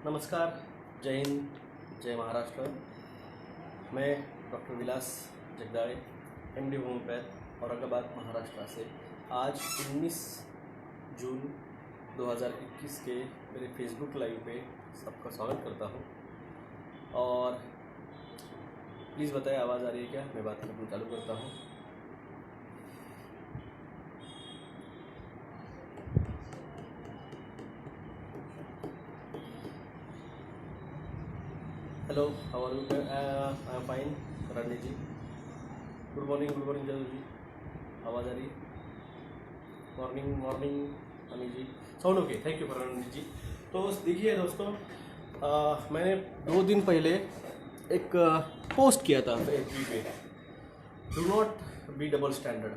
नमस्कार, जय हिंद, जय महाराष्ट्र। मैं डॉक्टर विलास जगदाळे, एमडी होम्योपैथ, औरंगाबाद, महाराष्ट्र से आज 19 जून 2021 के मेरे फेसबुक लाइव पे सबका स्वागत करता हूँ। और प्लीज़ बताएं आवाज़ आ रही है क्या? मैं बात करना चालू करता हूँ। Hello, how are you? I am fine, Ranjit ji. Good morning जरूर जी। आवाज़ आ रही है? Morning Anil ji. Sound okay, thank you for Ranjit ji. तो देखिए दोस्तों, मैंने 2 दिन पहले एक पोस्ट किया था FB पे, do not be double standard.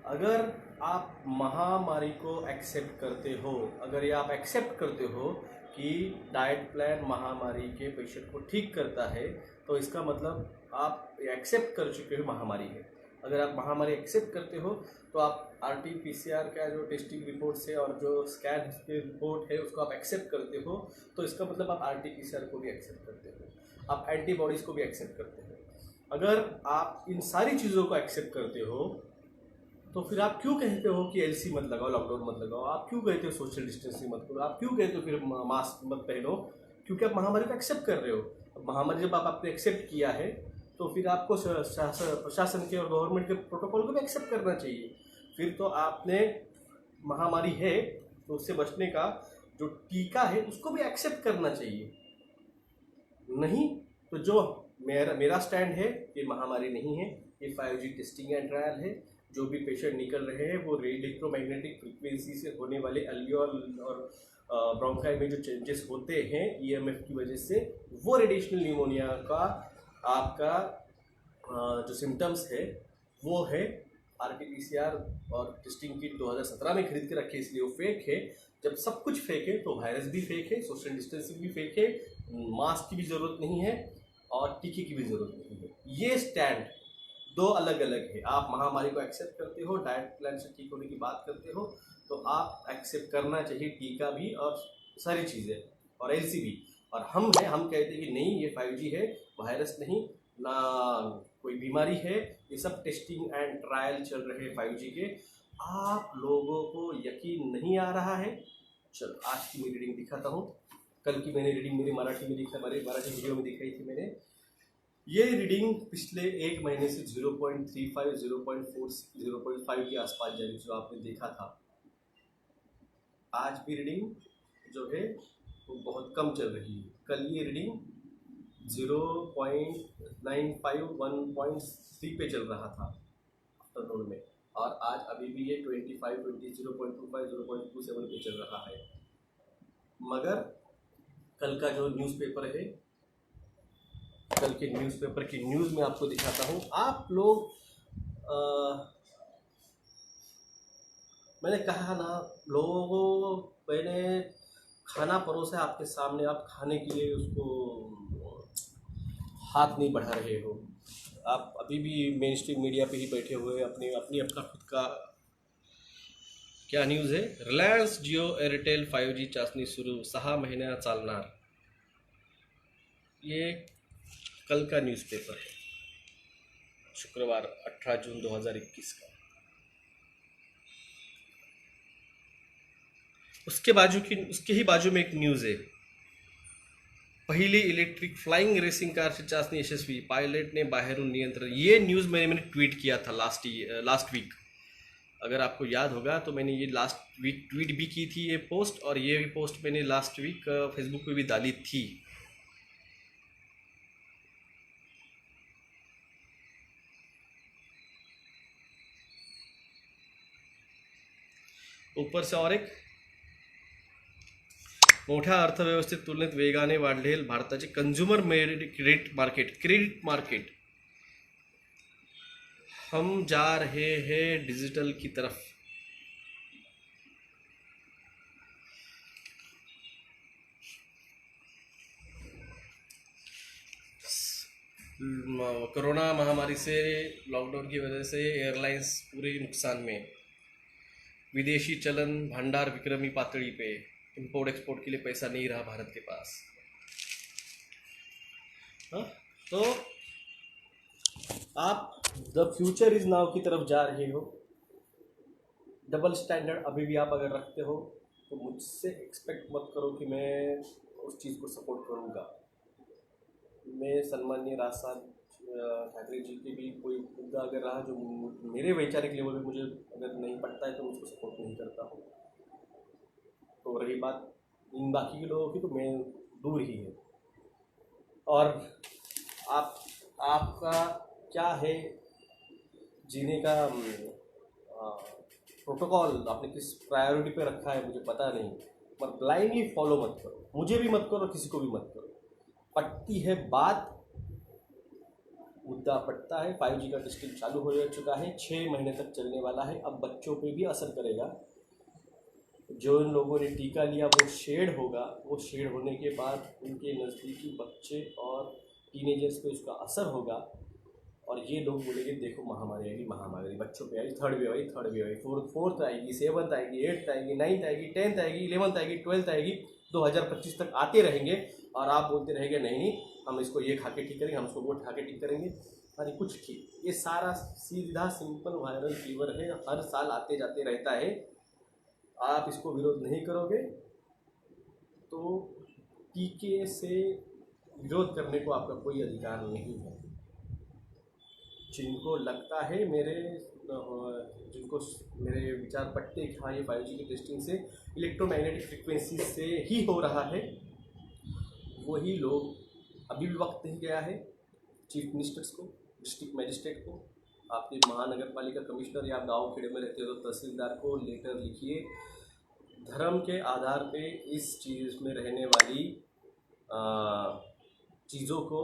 अगर आप महामारी को एक्सेप्ट करते हो, अगर ये आप एक्सेप्ट करते हो कि डाइट प्लान महामारी के पेशेंट को ठीक करता है, तो इसका मतलब आप एक्सेप्ट कर चुके हो महामारी है। अगर आप महामारी एक्सेप्ट करते हो तो आप RT-PCR का जो टेस्टिंग रिपोर्ट है और जो स्कैन की रिपोर्ट है उसको आप एक्सेप्ट करते हो, तो इसका मतलब आप RT-PCR को भी एक्सेप्ट करते हो, आप एंटीबॉडीज़ को भी एक्सेप्ट करते हो। अगर आप इन सारी चीज़ों को एक्सेप्ट करते हो तो फिर आप क्यों कहते हो कि LC मत लगाओ, लॉकडाउन मत लगाओ? आप क्यों कहते हो सोशल डिस्टेंसिंग मत करो? आप क्यों कहते हो फिर मास्क मत पहनो? क्योंकि आप महामारी को एक्सेप्ट कर रहे हो। अब महामारी जब आपने एक्सेप्ट किया है तो फिर आपको प्रशासन के और गवर्नमेंट के प्रोटोकॉल को भी एक्सेप्ट करना चाहिए। फिर तो आपने महामारी है तो उससे बचने का जो टीका है उसको भी एक्सेप्ट करना चाहिए। नहीं तो जो मेरा स्टैंड है, ये महामारी नहीं है, ये 5G टेस्टिंग एंड ट्रायल है। जो भी पेशेंट निकल रहे हैं वो इलेक्ट्रोमैग्नेटिक फ्रिक्वेंसी से होने वाले अल्वियोल और ब्रोंकाई में जो चेंजेस होते हैं EMF की वजह से, वो रेडिएशनल न्यूमोनिया का आपका जो सिम्टम्स है वो है। RT-PCR और टेस्टिंग किट 2017 में खरीद के रखे, इसलिए वो फेक है। जब सब कुछ फेक है तो वायरस भी फेक है, सोशल डिस्टेंसिंग भी फेक है, मास्क की भी ज़रूरत नहीं है और टीके की भी ज़रूरत नहीं है। ये स्टैंड 2 अलग अलग है। आप महामारी को एक्सेप्ट करते हो, डाइट प्लान से ठीक होने की बात करते हो, तो आप एक्सेप्ट करना चाहिए टीका भी और सारी चीज़ें और LC भी। और हम कहते हैं कि नहीं, ये 5G है, वायरस नहीं, ना कोई बीमारी है, ये सब टेस्टिंग एंड ट्रायल चल रहे हैं 5G के। आप लोगों को यकीन नहीं आ रहा है? चलो आज की मेरी रीडिंग दिखाता हूँ। कल की मैंने रीडिंग मेरी मराठी वीडियो में दिखाई थी मैंने। ये रीडिंग पिछले 1 महीने से 0.35, 0.4, 0.5 के आसपास जारी, जो आपने देखा था। आज भी रीडिंग जो है वो बहुत कम चल रही है। कल ये रीडिंग 0.95, 1.3 पे चल रहा था आफ्टरनून में, और आज अभी भी ये 25, 0.25, 0.27 पे चल रहा है। मगर कल का जो न्यूज़पेपर है, कल के न्यूज़पेपर की न्यूज़ में आपको दिखाता हूँ। आप लोग मैंने कहा ना, लोगों को मैंने खाना परोसा आपके सामने, आप खाने के लिए उसको हाथ नहीं बढ़ा रहे हो। आप अभी भी मेन स्ट्रीम मीडिया पे ही बैठे हुए, अपना खुद का क्या न्यूज़ है? रिलायन्स जिओ एयरटेल 5G चाचणी सुरू, 6 महिने चालणार। ये कल का न्यूज़पेपर है, शुक्रवार 18 जून 2021 का। उसके ही बाजू में एक न्यूज़ है, पहली इलेक्ट्रिक फ्लाइंग रेसिंग कार से चाचणी यशस्वी, पायलट ने बाहरून नियंत्रण। ये न्यूज़ मैंने ट्वीट किया था लास्ट वीक। अगर आपको याद होगा तो मैंने ये लास्ट वीक ट्वीट भी की थी ये पोस्ट, और ये पोस्ट मैंने लास्ट वीक फेसबुक पे भी डाली थी। ऊपर से और एक मोठ्या अर्थव्यवस्थेत तुलनेत वेगाने वाढेल भारताचे कंझ्युमर क्रेडिट मार्केट। हम जा रहे हैं डिजिटल की तरफ। कोरोना महामारी से, लॉकडाउन की वजह से एयरलाइंस पूरे नुकसान में। विदेशी चलन भंडार विक्रमी पातळी पे। इंपोर्ट एक्सपोर्ट के लिए पैसा नहीं रहा भारत के पास। हाँ, तो आप द फ्यूचर इज नाउ की तरफ जा रहे हो। डबल स्टैंडर्ड अभी भी आप अगर रखते हो तो मुझसे एक्सपेक्ट मत करो कि मैं उस चीज़ को सपोर्ट करूँगा। मैं सन्माननीय राज साहब ठाकरे जी के भी कोई मुद्दा अगर रहा जो मेरे वैचारिक लेवल पे मुझे अगर नहीं पड़ता है तो मैं उसको सपोर्ट नहीं करता हूँ। तो रही बात इन बाकी के लोगों की, तो मैं दूर ही है। और आपका क्या है जीने का प्रोटोकॉल, आपने किस प्रायोरिटी पे रखा है मुझे पता नहीं, पर ब्लाइंडली फॉलो मत करो। मुझे भी मत करो, किसी को भी मत करो। पटती है बात, मुद्दा पटता है। 5G का टेस्टिंग चालू हो चुका है, 6 महीने तक चलने वाला है। अब बच्चों पे भी असर करेगा। जो इन लोगों ने टीका लिया वो शेड होगा, वो शेड होने के बाद उनके नज़दीकी बच्चे और टीनेजर्स पे उसका असर होगा। और ये लोग बोलेंगे देखो महामारी आएगी, महामारी बच्चों पे आई, थर्ड वेव आई, थर्ड वेव आई, फोर्थ आएगी, 7th आएगी, 8th आएगी, 9th आएगी, 10th आएगी, 11th आएगी, 12th आएगी, 2025 तक आते रहेंगे। और आप बोलते रहेंगे नहीं नहीं हम इसको ये खा के ठीक करेंगे, हम इसको वो खा के ठीक करेंगे। अरे कुछ ठीक, ये सारा सीधा सिंपल वायरल फीवर है, हर साल आते जाते रहता है। आप इसको विरोध नहीं करोगे तो टीके से विरोध करने को आपका कोई अधिकार नहीं है। जिनको लगता है जिनको मेरे विचार पटते हैं कि हाँ ये 5G की टेस्टिंग से इलेक्ट्रोमैग्नेटिक फ्रिक्वेंसी से ही हो रहा है, वही लोग, अभी भी वक्त नहीं गया है चीफ मिनिस्टर्स को, डिस्ट्रिक्ट मजिस्ट्रेट को, आपके महानगर पालिका कमिश्नर या आप गाँव खेड़े में रहते हो तो तहसीलदार को लेटर लिखिए। धर्म के आधार पे इस चीज़ में रहने वाली चीज़ों को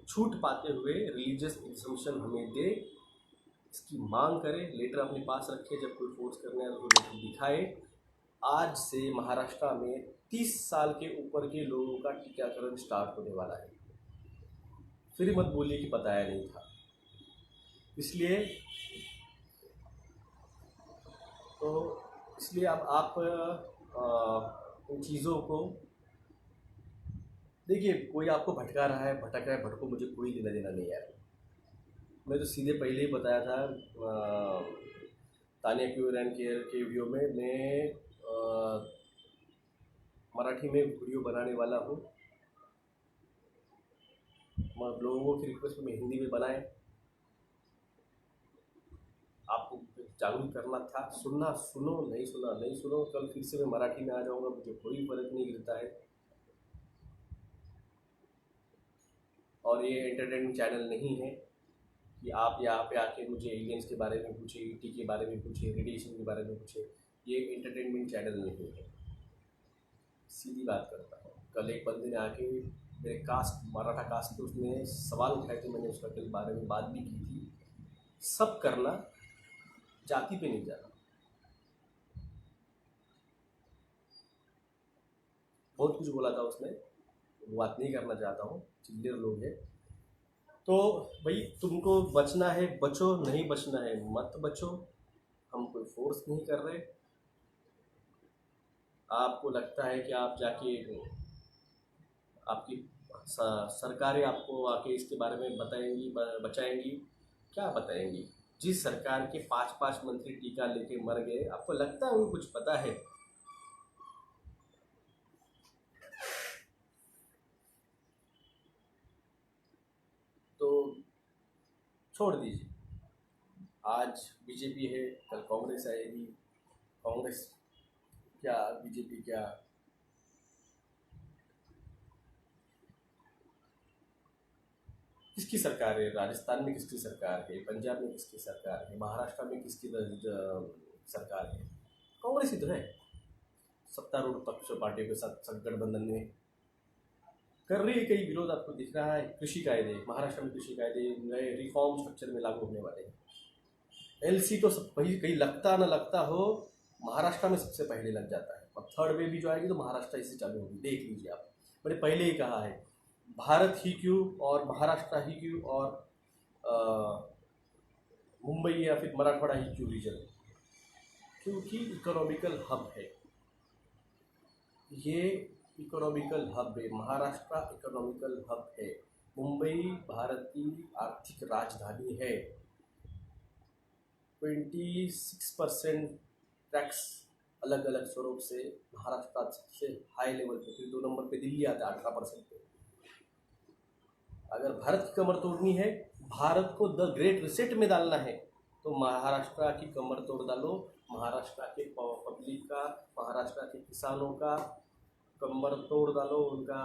छूट पाते हुए रिलीजियस एग्जम्पशन हमें दे, इसकी मांग करें। लेटर अपने पास रखे, जब कोई फोर्स करने आए तो लेटर दिखाए। आज से महाराष्ट्र में 30 साल के ऊपर के लोगों का टीकाकरण स्टार्ट होने वाला है। फिर मत बोलिए कि बताया नहीं था। इसलिए अब आप उन चीज़ों को देखिए। कोई आपको भटका रहा है, भटक रहा है, भटको, मुझे कोई लेना देना नहीं है। मैं तो सीधे पहले ही बताया था तानिया क्यूर एंड केयर के वीडियो में, मैं मराठी में वीडियो बनाने वाला हूँ। लोगों की रिक्वेस्ट में हिंदी में बनाए, आपको जागरूक करना था। सुनना सुनो, नहीं सुना नहीं सुनो। कल फिर से मैं मराठी में आ जाऊँगा, मुझे कोई फर्क नहीं गिरता है। और ये एंटरटेनमेंट चैनल नहीं है कि आप यहाँ पे आके मुझे एलियंस के बारे में पूछे, ईटी के बारे में पूछे, रेडिएशन के बारे में पूछे। ये एंटरटेनमेंट चैनल नहीं है, सीधी बात करता हूँ। कल एक बंदे ने आके मेरे कास्ट, मराठा कास्ट पे उसने सवाल उठाए थे, मैंने उसका के बारे में बात भी की थी। सब करना, जाति पे नहीं जाना। बहुत कुछ बोला था उसने, वो बात नहीं करना चाहता हूँ। चिल्लर लोग हैं तो भाई तुमको बचना है बचो, नहीं बचना है मत बचो। हम कोई फोर्स नहीं कर रहे। आपको लगता है कि आप जाके आपकी सरकारें आपको आके इसके बारे में बताएंगी, बचाएंगी, क्या बताएंगी? जिस सरकार के 5-5 मंत्री टीका लेके मर गए, आपको लगता है उनको कुछ पता है? तो छोड़ दीजिए। आज बीजेपी है, कल कांग्रेस आएगी। कांग्रेस क्या, बीजेपी क्या? किसकी सरकार है? राजस्थान में किसकी सरकार है? पंजाब में किसकी सरकार है? महाराष्ट्र में किसकी सरकार है? कांग्रेस ही तो है। सत्तारूढ़ पक्ष पार्टियों के साथ गठबंधन में कर रही है। कई विरोध आपको दिख रहा है। कृषि कायदे, महाराष्ट्र में कृषि कायदे नए रिफॉर्म स्ट्रक्चर में लागू होने वाले हैं। एलसी तो सब कहीं लगता ना लगता हो, महाराष्ट्र में सबसे पहले लग जाता है। और थर्ड वेव भी जो आएगी तो महाराष्ट्र इससे चालू होगी, देख लीजिए आप। मैंने पहले ही कहा है, भारत ही क्यों और महाराष्ट्र ही क्यों और मुंबई या फिर मराठवाड़ा ही क्यों रीजन, क्योंकि इकोनॉमिकल हब है। ये इकोनॉमिकल हब है, महाराष्ट्र इकोनॉमिकल हब है। मुंबई भारत की आर्थिक राजधानी है। 26% टैक्स अलग अलग स्वरूप से महाराष्ट्र का सबसे हाई लेवल पे, फिर 2 नंबर पे दिल्ली आता है 18% पे। अगर भारत की कमर तोड़नी है, भारत को द ग्रेट रिसेट में डालना है, तो महाराष्ट्र की कमर तोड़ डालो। महाराष्ट्र के पब्लिक का, महाराष्ट्र के किसानों का कमर तोड़ डालो, उनका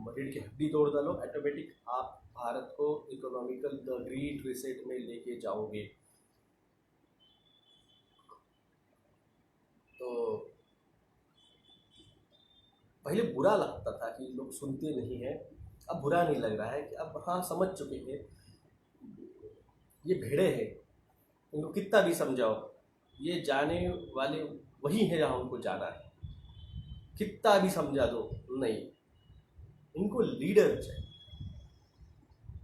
रीढ़ की हड्डी तोड़ डालो। ऑटोमेटिक आप भारत को इकोनॉमिकल द ग्रेट रिसेट में लेके जाओगे। तो पहले बुरा लगता था कि लोग सुनते नहीं हैं, अब बुरा नहीं लग रहा है कि अब हाँ समझ चुके हैं ये भेड़े हैं, इनको कितना भी समझाओ ये जाने वाले वही हैं जहाँ उनको जाना है। कितना भी समझा दो नहीं, इनको लीडर चाहिए,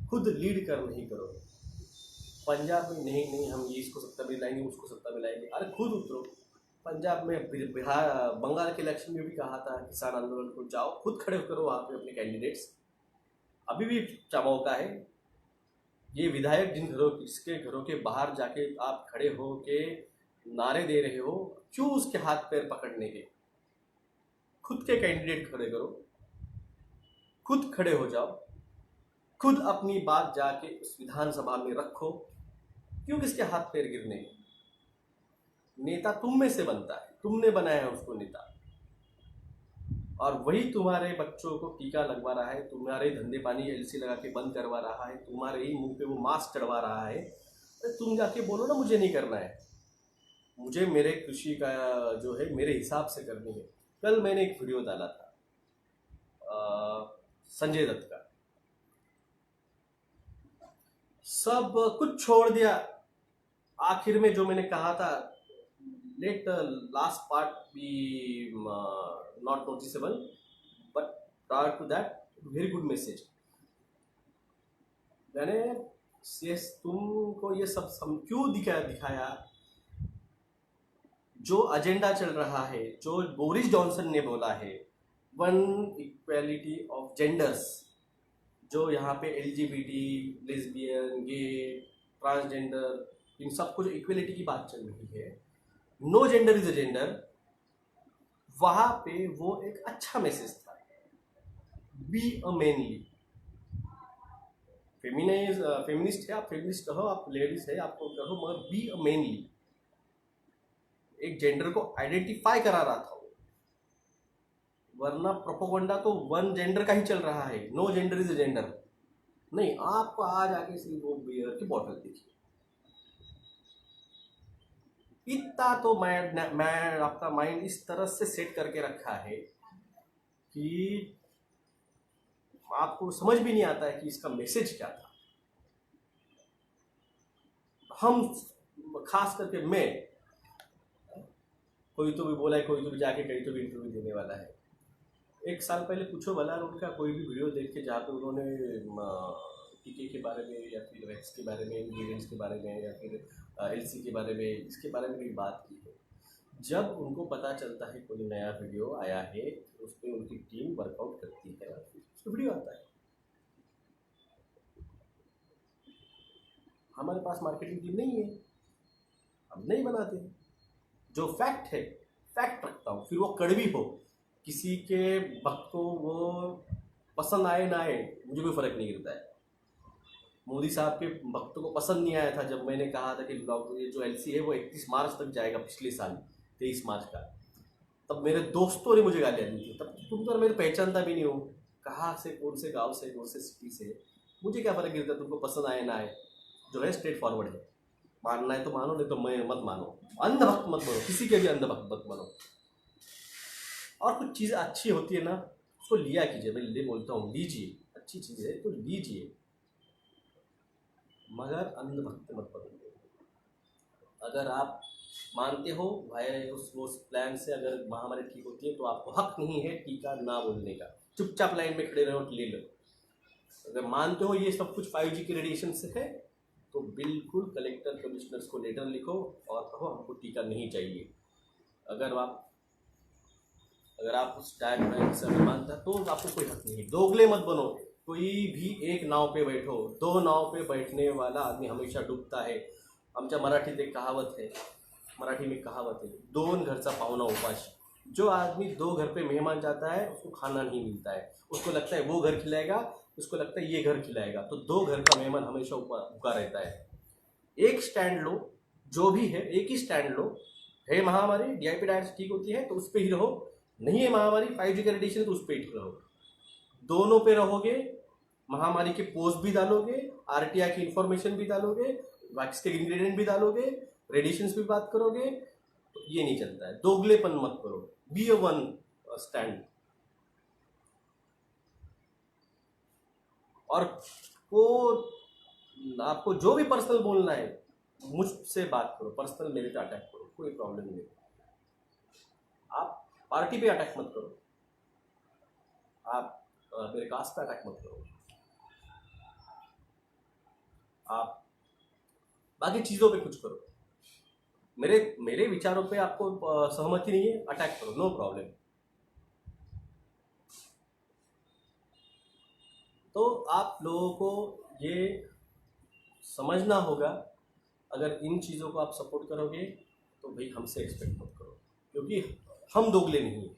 खुद लीड कर नहीं करो। पंजाब में नहीं नहीं हम ये इसको सत्ता में लाएंगे, उसको सत्ता में लाएंगे, अरे खुद उतरो। पंजाब में, बिहार, बंगाल के इलेक्शन में भी कहा था किसान आंदोलन को, जाओ खुद खड़े करो वहाँ पे अपने कैंडिडेट्स। अभी भी मौका है। ये विधायक जिसके घरों के बाहर जाके आप खड़े हो के नारे दे रहे हो, क्यों उसके हाथ पैर पकड़ने के? खुद के कैंडिडेट खड़े करो, खुद खड़े हो जाओ, खुद अपनी बात जाके उस विधानसभा में रखो। क्यों किसके हाथ पैर गिरने के? नेता तुम में से बनता है, तुमने बनाया है उसको नेता, और वही तुम्हारे बच्चों को टीका लगवा रहा है, तुम्हारे धंधे पानी एलसी लगा के बंद करवा रहा है, तुम्हारे ही मुंह पे वो मास्क चढ़वा रहा है। तो तुम जाके बोलो ना मुझे नहीं करना है, मुझे मेरे कृषि का जो है मेरे हिसाब से करनी है। कल मैंने एक वीडियो डाला था संजय दत्त का, सब कुछ छोड़ दिया। आखिर में जो मैंने कहा था, let last part be not noticeable but prior to that very good message. मैंने तुमको ये सब क्यों दिखाया? जो एजेंडा चल रहा है, जो बोरिस जॉनसन ने बोला है, वन इक्वालिटी ऑफ जेंडर्स, जो यहाँ पे एलजीबीटी, लेस्बियन, गे, ट्रांसजेंडर, इन सब कुछ इक्वलिटी की बात चल रही है, no gender is a gender, वहां पे वो एक अच्छा मैसेज था। बी अ मैनली, फेमिनिस्ट है आप, फेमिनिस्ट कहो, आप लेडीज है आपको कहो, मगर बी अ मैनली, एक जेंडर को आइडेंटिफाई करा रहा था वो। वरना प्रोपोगंडा तो वन जेंडर का ही चल रहा है, no gender is a gender. नहीं, आपको आज आगे सिर्फ वो बियर की बोतल देखिए, इतना तो मैं आपका माइंड इस तरह से सेट करके रखा है कि आपको समझ भी नहीं आता है कि इसका मैसेज क्या था। हम खास करके मैं, कोई तो भी बोला है, कोई तो भी जाके कहीं तो भी इंटरव्यू देने वाला है। 1 साल पहले पूछो भला उनका कोई भी वीडियो देख के जहाँ पे उन्होंने टीके के बारे में या फिर वैक्स के बारे में, इंग्रीडियंट्स के बारे में या फिर एलसी के बारे में, इसके बारे में कोई बात की है। जब उनको पता चलता है कोई नया वीडियो आया है, उस पर उनकी टीम वर्कआउट करती है, उसको वीडियो आता है। हमारे पास मार्केटिंग टीम नहीं है, हम नहीं बनाते। जो फैक्ट है फैक्ट रखता हूँ, फिर वो कड़वी हो, किसी के भक्त को वो पसंद आए ना आए, मुझे कोई फर्क नहीं गिरता है। मोदी साहब के भक्तों को पसंद नहीं आया था जब मैंने कहा था कि ये जो एलसी है वो 31 मार्च तक जाएगा, पिछले साल 23 मार्च का। तब मेरे दोस्तों ने मुझे गालियाँ दी थी, तब तुम तो मेरे पहचानता भी नहीं हो, कहाँ से, कौन से गांव से, कौन से सिटी से, मुझे क्या फ़र्क गिरता तुमको पसंद आए ना आए। जो है स्ट्रेट फॉरवर्ड है, मानना है तो मानो, नहीं तो मैं मत मानो। अंधभक्त मत बनो, किसी के भी अंधभक्त मत बनो। और कुछ चीज़ें अच्छी होती है ना, उसको लिया कीजिए। मैं ले बोलता हूँ, लीजिए, अच्छी चीज़ है तो लीजिए, मगर अंधभक्त मत बनो। अगर आप मानते हो भाई उस प्लान से अगर महामारी ठीक होती है, तो आपको हक नहीं है टीका ना बोलने का, चुपचाप लाइन में खड़े रहो, ले लो। अगर मानते हो ये सब कुछ 5G के रेडिएशन से है, तो बिल्कुल कलेक्टर कमिश्नर्स को लेटर लिखो और कहो हमको टीका नहीं चाहिए। अगर आप अगर आप उस टैग में से मानता तो आपको कोई हक नहीं। दोगले मत बनो। कोई भी एक नाव पे बैठो, दो नाव पे बैठने वाला आदमी हमेशा डूबता है। आमच्या मराठीत एक कहावत है, मराठी में कहावत है, दोन घरचा पाहुणा उपाशी। जो आदमी दो घर पे मेहमान जाता है उसको खाना नहीं मिलता है, उसको लगता है वो घर खिलाएगा, उसको लगता है ये घर खिलाएगा। तो दो घर का मेहमान हमेशा भूखा रहता है। एक स्टैंड लो, जो भी है एक ही स्टैंड लो। है महामारी, डीआईपी डायट्स ठीक होती है तो उस पर ही रहो। नहीं है महामारी, 5G का रेडिएशन तो उस पर ही रहो। दोनों पे रहोगे, महामारी के पोस्ट भी डालोगे, आरटीआई की इंफॉर्मेशन भी डालोगे, वैक्स के इंग्रेडिएंट भी डालोगे, रेडिएशन भी बात करोगे, तो ये नहीं चलता है। दोगलेपन मत करो, बी अ वन स्टैंड। और को आपको जो भी पर्सनल बोलना है मुझसे बात करो, पर्सनल मेरे पे अटैक करो, कोई प्रॉब्लम नहीं। आप पार्टी पे अटैक मत करो, आप मेरे कास्ट पे अटैक मत करो, आप बाकी चीज़ों पे कुछ करो। मेरे मेरे विचारों पे आपको सहमति नहीं है, अटैक करो, नो प्रॉब्लम। तो आप लोगों को ये समझना होगा, अगर इन चीज़ों को आप सपोर्ट करोगे तो भाई हमसे एक्सपेक्ट मत करो, क्योंकि हम दोगले नहीं हैं।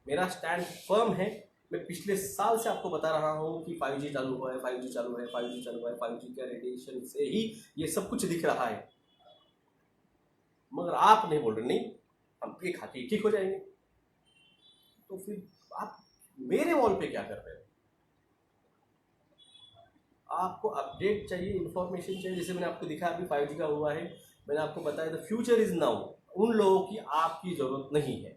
मेरा स्टैंड फर्म है। मैं पिछले साल से आपको बता रहा हूँ कि 5G चालू हुआ है, 5G चालू है, 5G चालू है, 5G के रेडिएशन से ही ये सब कुछ दिख रहा है। मगर आप नहीं बोल रहे, नहीं हम ये खा के ठीक हो जाएंगे। तो फिर आप मेरे वॉल पे क्या कर रहे हो? आपको अपडेट चाहिए, इन्फॉर्मेशन चाहिए। जैसे मैंने आपको दिखाया अभी 5G का हुआ है, मैंने आपको बताया द फ्यूचर इज नाउ। उन लोगों की आपकी ज़रूरत नहीं है।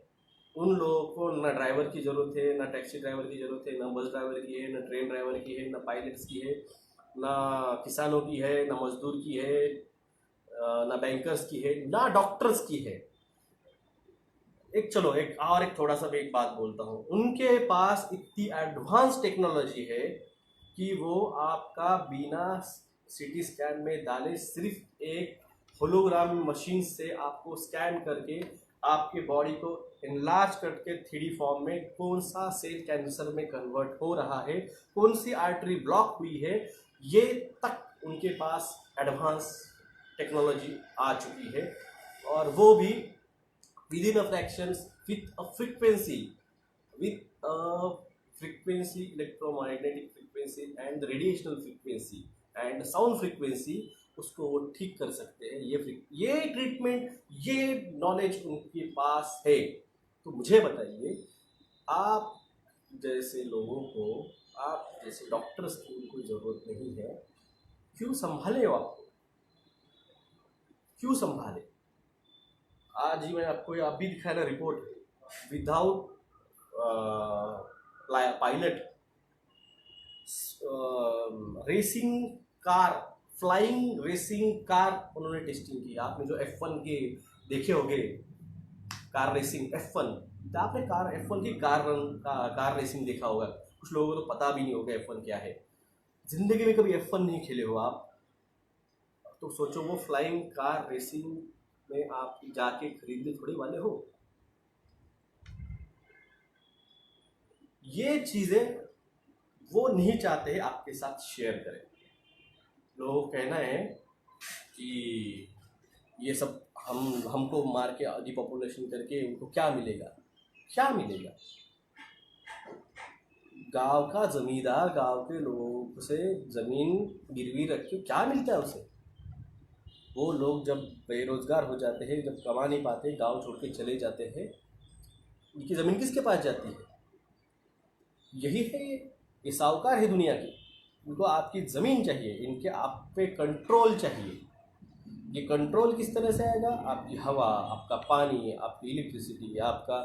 उन लोगों को ना ड्राइवर की ज़रूरत है, ना टैक्सी ड्राइवर की ज़रूरत है, ना बस ड्राइवर की है, ना ट्रेन ड्राइवर की है, ना पायलट्स की है, ना किसानों की है, ना मजदूर की है, ना बैंकर्स की है, ना डॉक्टर्स की है। एक चलो एक थोड़ा सा मैं एक बात बोलता हूँ। उनके पास इतनी एडवांस टेक्नोलॉजी है कि वो आपका बिना सीटी स्कैन में डाले सिर्फ एक होलोग्राम मशीन से आपको स्कैन करके आपके बॉडी को इनलार्ज करके 3D फॉर्म में कौन सा सेल कैंसर में कन्वर्ट हो रहा है, कौन सी आर्टरी ब्लॉक हुई है, ये तक उनके पास एडवांस टेक्नोलॉजी आ चुकी है। और वो भी within a fractions with a frequency, electromagnetic frequency and radiational frequency and sound frequency, उसको वो ठीक कर सकते हैं। ये ट्रीटमेंट, ये नॉलेज उनके पास है। तो मुझे बताइए, आप जैसे लोगों को, आप जैसे डॉक्टर्स की उनको ज़रूरत नहीं है, क्यों संभाले हो? आपको क्यों संभाले? आज ही मैंने आपको अभी दिखाया ना report, without pilot racing car, flying racing car उन्होंने टेस्टिंग की। आपने जो F1 के देखे होंगे कार रेसिंग, F1, तो आपने F1 की कार रेसिंग देखा होगा। कुछ लोगों को तो पता भी नहीं होगा F1 क्या है। जिंदगी में कभी F1 नहीं खेले हो आप, तो सोचो वो फ्लाइंग कार रेसिंग में आप जाके खरीदने थोड़ी वाले हो। ये चीजें वो नहीं चाहते हैं आपके साथ शेयर करें। लोगों को कहना है कि ये सब हमको मार के डिपॉपुलेशन करके उनको क्या मिलेगा? क्या मिलेगा? गांव का जमींदार गांव के लोगों से जमीन गिरवी रख के क्या मिलता है उसे? वो लोग जब बेरोजगार हो जाते हैं, जब कमा नहीं पाते, गांव छोड़ के चले जाते हैं, उनकी ज़मीन किसके पास जाती है? यही है, ये साहूकार है दुनिया के। इनको आपकी ज़मीन चाहिए, इनके आप पे कंट्रोल चाहिए। ये कंट्रोल किस तरह से आएगा? आपकी हवा, आपका पानी, आपकी इलेक्ट्रिसिटी, आपका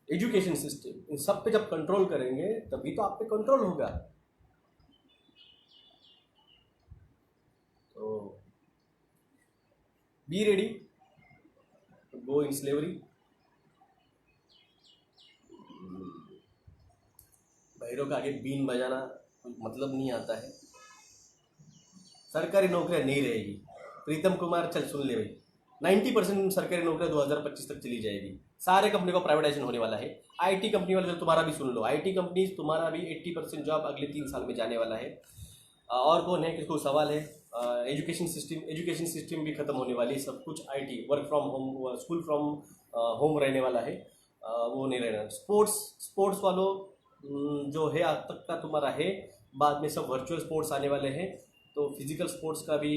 एजुकेशन सिस्टम, इन सब पे जब कंट्रोल करेंगे तभी तो आप पे कंट्रोल होगा। तो be ready to go in slavery. बहरों के आगे बीन बजाना कोई मतलब नहीं आता है। सरकारी नौकरियां नहीं रहेगी। प्रीतम कुमार, चल सुन ले भाई, 90% सरकारी नौकरियां 2025 तक चली जाएगी। सारे कंपनी को प्राइवेटाइजेशन होने वाला है। आईटी कंपनी वाले, जो तुम्हारा भी सुन लो, आईटी कंपनी तुम्हारा भी 80% जॉब अगले 3 साल में जाने वाला है। और कौन है, किसको सवाल है? एजुकेशन सिस्टम भी खत्म होने वाली है। सब कुछ IT, work from home, school from home रहने वाला है। वो नहीं रहना। स्पोर्ट्स वालों जो है आज तक का तुम्हारा है, बाद में सब वर्चुअल स्पोर्ट्स आने वाले हैं। तो फिजिकल स्पोर्ट्स का भी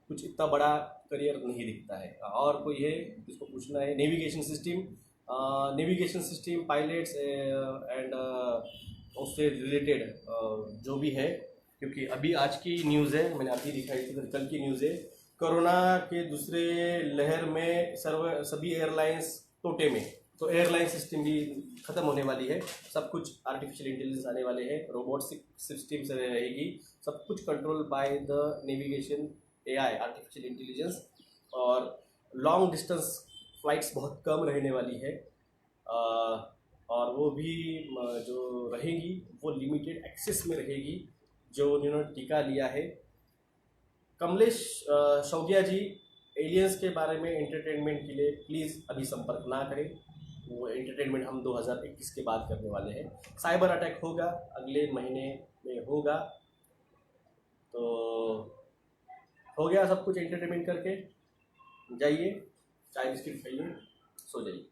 कुछ इतना बड़ा करियर नहीं दिखता है। और कोई है जिसको पूछना है? नेविगेशन सिस्टम, पायलट्स एंड उससे रिलेटेड जो भी है, क्योंकि अभी आज की न्यूज़ है, मैंने अभी दिखाई थी, कल की न्यूज़ है, कोरोना के दूसरे लहर में सभी एयरलाइंस तोटे में। तो एयरलाइन सिस्टम भी ख़त्म होने वाली है। सब कुछ आर्टिफिशियल इंटेलिजेंस आने वाले हैं, रोबोटिक सिस्टम से रहेगी, सब कुछ control by the navigation AI, artificial intelligence. और लॉन्ग डिस्टेंस फ्लाइट्स बहुत कम रहने वाली है। और वो भी जो रहेगी वो लिमिटेड एक्सेस में रहेगी, जो उन्होंने टीका लिया है। कमलेश शौकिया जी, एलियंस के बारे में एंटरटेनमेंट के लिए प्लीज़ अभी संपर्क ना करें। वो एंटरटेनमेंट हम 2021 के बाद करने वाले हैं। साइबर अटैक होगा, अगले महीने में होगा। तो हो गया सब कुछ एंटरटेनमेंट करके, जाइए चाय बिस्किट खाइए, सो जाइए।